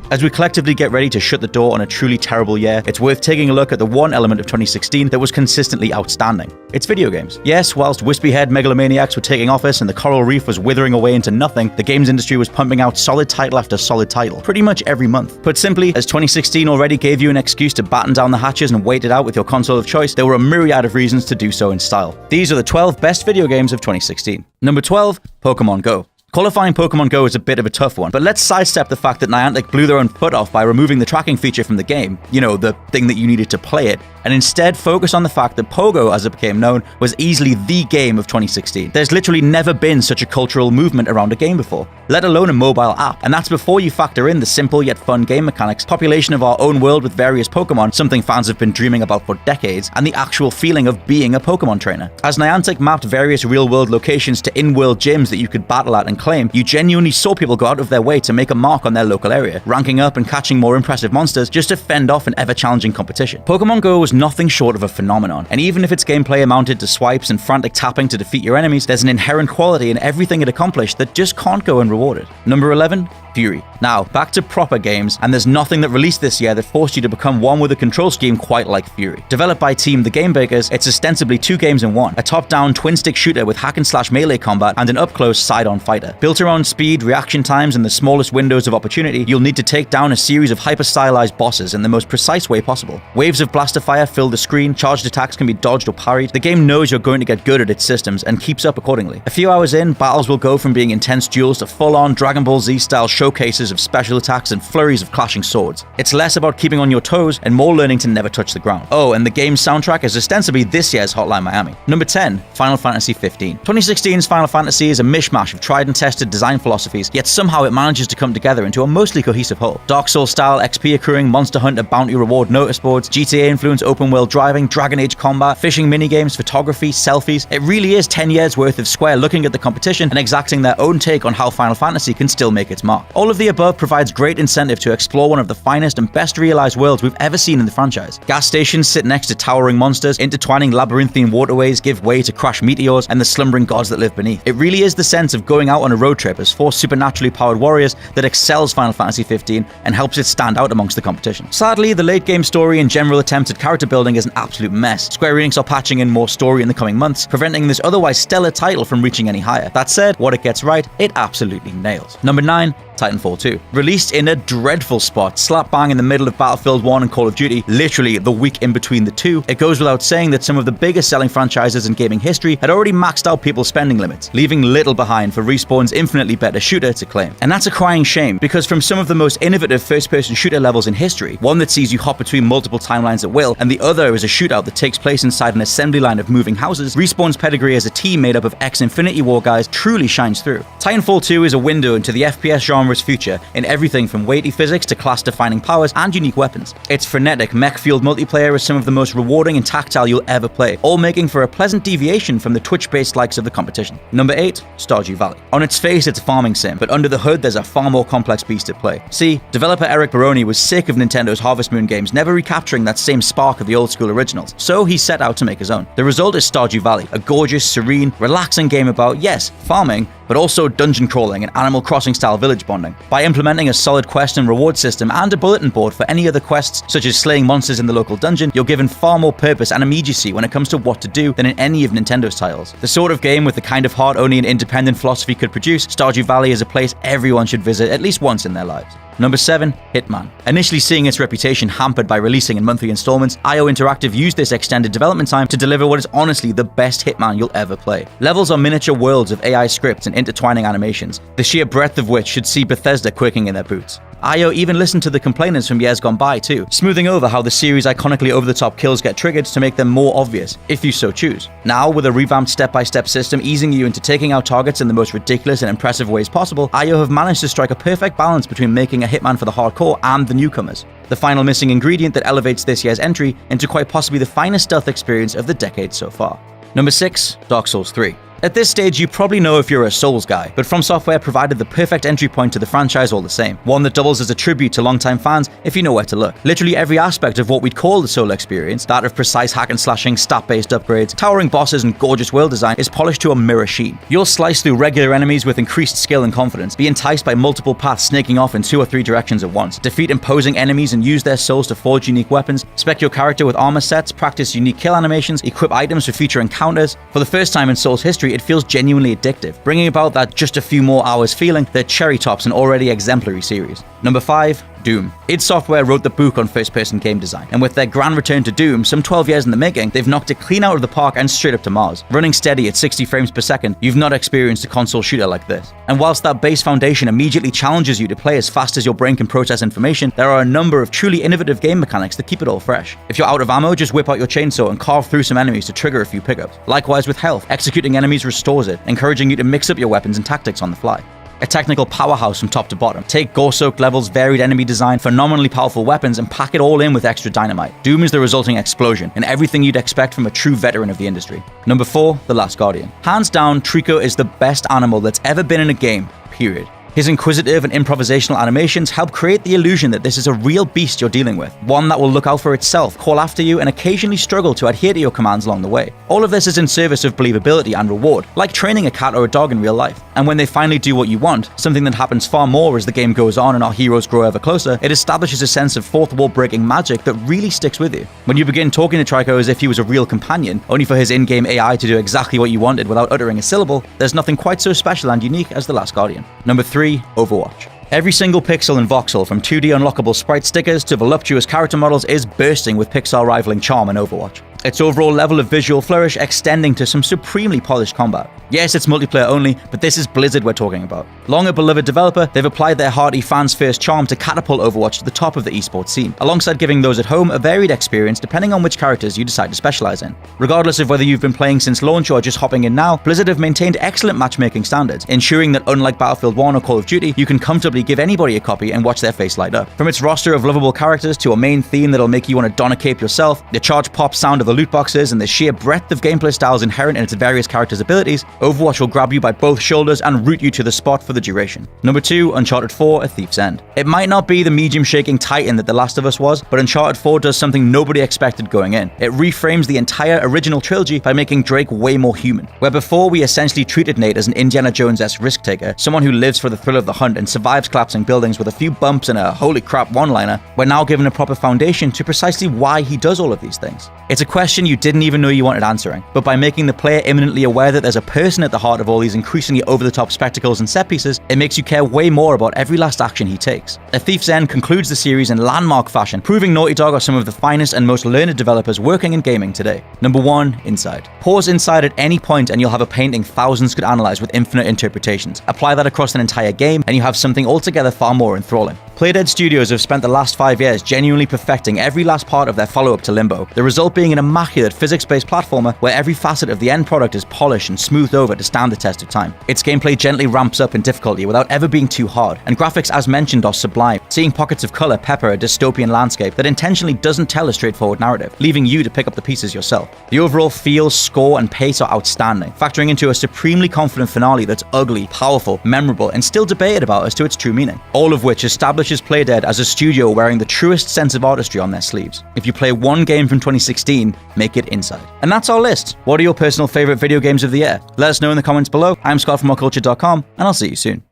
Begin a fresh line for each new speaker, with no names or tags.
As we collectively get ready to shut the door on a truly terrible year, it's worth taking a look at the one element of 2016 that was consistently outstanding. It's video games. Yes, whilst wispy-haired megalomaniacs were taking office and the coral reef was withering away into nothing, the games industry was pumping out solid title after solid title, pretty much every month. Put simply, as 2016 already gave you an excuse to batten down the hatches and wait it out with your console of choice, there were a myriad of reasons to do so in style. These are the 12 best video games of 2016. Number 12, Pokemon Go. Qualifying Pokemon Go is a bit of a tough one, but let's sidestep the fact that Niantic blew their own foot off by removing the tracking feature from the game, you know, the thing that you needed to play it, and instead focus on the fact that Pogo, as it became known, was easily the game of 2016. There's literally never been such a cultural movement around a game before, let alone a mobile app, and that's before you factor in the simple yet fun game mechanics, population of our own world with various Pokemon, something fans have been dreaming about for decades, and the actual feeling of being a Pokemon trainer. As Niantic mapped various real-world locations to in-world gyms that you could battle at and claim, you genuinely saw people go out of their way to make a mark on their local area, ranking up and catching more impressive monsters just to fend off an ever-challenging competition. Pokemon Go was nothing short of a phenomenon, and even if its gameplay amounted to swipes and frantic tapping to defeat your enemies, there's an inherent quality in everything it accomplished that just can't go unrewarded. Number 11, Fury. Now, back to proper games, and there's nothing that released this year that forced you to become one with a control scheme quite like Fury. Developed by Team The Game Bakers, it's ostensibly 2 games in one, a top-down twin-stick shooter with hack-and-slash melee combat and an up-close side-on fighter. Built around speed, reaction times, and the smallest windows of opportunity, you'll need to take down a series of hyper-stylized bosses in the most precise way possible. Waves of blaster fire fill the screen, charged attacks can be dodged or parried. The game knows you're going to get good at its systems and keeps up accordingly. A few hours in, battles will go from being intense duels to full-on Dragon Ball Z-style showcases of special attacks and flurries of clashing swords. It's less about keeping on your toes and more learning to never touch the ground. Oh, and the game's soundtrack is ostensibly this year's Hotline Miami. Number 10, Final Fantasy XV. 2016's Final Fantasy is a mishmash of tried and tested design philosophies, yet somehow it manages to come together into a mostly cohesive whole. Dark Souls-style XP accruing, Monster Hunter bounty reward notice boards, GTA-influenced open-world driving, Dragon Age combat, fishing minigames, photography, selfies. It really is 10 years worth of Square looking at the competition and exacting their own take on how Final Fantasy can still make its mark. All of the above provides great incentive to explore one of the finest and best realized worlds we've ever seen in the franchise. Gas stations sit next to towering monsters, intertwining labyrinthine waterways give way to crash meteors and the slumbering gods that live beneath. It really is the sense of going out on a road trip as 4 supernaturally powered warriors that excels Final Fantasy XV and helps it stand out amongst the competition. Sadly, the late game story and general attempt at character building is an absolute mess. Square Enix are patching in more story in the coming months, preventing this otherwise stellar title from reaching any higher. That said, what it gets right, it absolutely nails. Number 9, Titanfall 2. Released in a dreadful spot, slap bang in the middle of Battlefield 1 and Call of Duty, literally the week in between the two, it goes without saying that some of the biggest selling franchises in gaming history had already maxed out people's spending limits, leaving little behind for Respawn's infinitely better shooter to claim. And that's a crying shame, because from some of the most innovative first-person shooter levels in history, one that sees you hop between multiple timelines at will, and the other is a shootout that takes place inside an assembly line of moving houses, Respawn's pedigree as a team made up of ex-Infinity War guys truly shines through. Titanfall 2 is a window into the FPS genre's future in everything from weighty physics to class-defining powers and unique weapons. Its frenetic, mech-fueled multiplayer is some of the most rewarding and tactile you'll ever play, all making for a pleasant deviation from the Twitch-based likes of the competition. Number 8, Stardew Valley. On its face, it's a farming sim, but under the hood, there's a far more complex beast at play. See, developer Eric Baroni was sick of Nintendo's Harvest Moon games never recapturing that same spark of the old-school originals, so he set out to make his own. The result is Stardew Valley, a gorgeous, serene, relaxing game about, yes, farming, but also dungeon crawling and Animal Crossing-style village bonding. By implementing a solid quest and reward system and a bulletin board for any other quests, such as slaying monsters in the local dungeon, you're given far more purpose and immediacy when it comes to what to do than in any of Nintendo's titles. The sort of game with the kind of heart only an independent philosophy could produce, Stardew Valley is a place everyone should visit at least once in their lives. Number 7, Hitman. Initially seeing its reputation hampered by releasing in monthly installments, IO Interactive used this extended development time to deliver what is honestly the best Hitman you'll ever play. Levels are miniature worlds of AI scripts and intertwining animations, the sheer breadth of which should see Bethesda quaking in their boots. IO even listened to the complainants from years gone by too, smoothing over how the series' iconically over-the-top kills get triggered to make them more obvious, if you so choose. Now, with a revamped step-by-step system easing you into taking out targets in the most ridiculous and impressive ways possible, IO have managed to strike a perfect balance between making a Hitman for the hardcore and the newcomers. The final missing ingredient that elevates this year's entry into quite possibly the finest stealth experience of the decade so far. Number 6, Dark Souls 3. At this stage, you probably know if you're a Souls guy, but From Software provided the perfect entry point to the franchise all the same, one that doubles as a tribute to longtime fans if you know where to look. Literally every aspect of what we'd call the Soul experience, that of precise hack and slashing, stat-based upgrades, towering bosses, and gorgeous world design, is polished to a mirror sheen. You'll slice through regular enemies with increased skill and confidence, be enticed by multiple paths snaking off in 2 or 3 directions at once, defeat imposing enemies and use their souls to forge unique weapons, spec your character with armor sets, practice unique kill animations, equip items for future encounters. For the first time in Souls history, it feels genuinely addictive, bringing about that just a few more hours feeling that cherry tops an already exemplary series. Number 5. Doom. id Software wrote the book on first-person game design, and with their grand return to Doom, some 12 years in the making, they've knocked it clean out of the park and straight up to Mars. Running steady at 60 frames per second, you've not experienced a console shooter like this. And whilst that base foundation immediately challenges you to play as fast as your brain can process information, there are a number of truly innovative game mechanics that keep it all fresh. If you're out of ammo, just whip out your chainsaw and carve through some enemies to trigger a few pickups. Likewise with health, executing enemies restores it, encouraging you to mix up your weapons and tactics on the fly. A technical powerhouse from top to bottom. Take gore-soaked levels, varied enemy design, phenomenally powerful weapons, and pack it all in with extra dynamite. Doom is the resulting explosion, and everything you'd expect from a true veteran of the industry. Number 4, The Last Guardian. Hands down, Trico is the best animal that's ever been in a game, period. His inquisitive and improvisational animations help create the illusion that this is a real beast you're dealing with, one that will look out for itself, call after you, and occasionally struggle to adhere to your commands along the way. All of this is in service of believability and reward, like training a cat or a dog in real life. And when they finally do what you want, something that happens far more as the game goes on and our heroes grow ever closer, it establishes a sense of fourth wall breaking magic that really sticks with you. When you begin talking to Trico as if he was a real companion, only for his in-game AI to do exactly what you wanted without uttering a syllable, there's nothing quite so special and unique as The Last Guardian. Number 3, Overwatch. Every single pixel and voxel, from 2D unlockable sprite stickers to voluptuous character models, is bursting with Pixar-rivaling charm in Overwatch. Its overall level of visual flourish extending to some supremely polished combat. Yes, it's multiplayer only, but this is Blizzard we're talking about. Long a beloved developer, they've applied their hearty fans-first charm to catapult Overwatch to the top of the esports scene, alongside giving those at home a varied experience depending on which characters you decide to specialize in. Regardless of whether you've been playing since launch or just hopping in now, Blizzard have maintained excellent matchmaking standards, ensuring that unlike Battlefield 1 or Call of Duty, you can comfortably give anybody a copy and watch their face light up. From its roster of lovable characters to a main theme that'll make you want to don a cape yourself, the charge pop sound of the loot boxes, and the sheer breadth of gameplay styles inherent in its various characters' abilities, Overwatch will grab you by both shoulders and root you to the spot for the duration. Number 2, Uncharted 4: A Thief's End. It might not be the medium-shaking titan that The Last of Us was, but Uncharted 4 does something nobody expected going in. It reframes the entire original trilogy by making Drake way more human. Where before we essentially treated Nate as an Indiana Jones-esque risk-taker, someone who lives for the thrill of the hunt and survives collapsing buildings with a few bumps and a holy crap one-liner, we're now given a proper foundation to precisely why he does all of these things. It's a question you didn't even know you wanted answering, but by making the player imminently aware that there's a person at the heart of all these increasingly over-the-top spectacles and set pieces, it makes you care way more about every last action he takes. A Thief's End concludes the series in landmark fashion, proving Naughty Dog are some of the finest and most learned developers working in gaming today. Number 1, Inside. Pause Inside at any point and you'll have a painting thousands could analyze with infinite interpretations. Apply that across an entire game and you have something altogether far more enthralling. Playdead Studios have spent the last 5 years genuinely perfecting every last part of their follow-up to Limbo, the result being an immaculate physics-based platformer where every facet of the end product is polished and smoothed over to stand the test of time. Its gameplay gently ramps up in difficulty without ever being too hard, and graphics as mentioned are sublime, seeing pockets of color pepper a dystopian landscape that intentionally doesn't tell a straightforward narrative, leaving you to pick up the pieces yourself. The overall feel, score, and pace are outstanding, factoring into a supremely confident finale that's ugly, powerful, memorable, and still debated about as to its true meaning, all of which establishes Playdead as a studio wearing the truest sense of artistry on their sleeves. If you play one game from 2016, make it Inside. And that's our list. What are your personal favorite video games of the year? Let us know in the comments below. I'm Scott from WhatCulture.com, and I'll see you soon.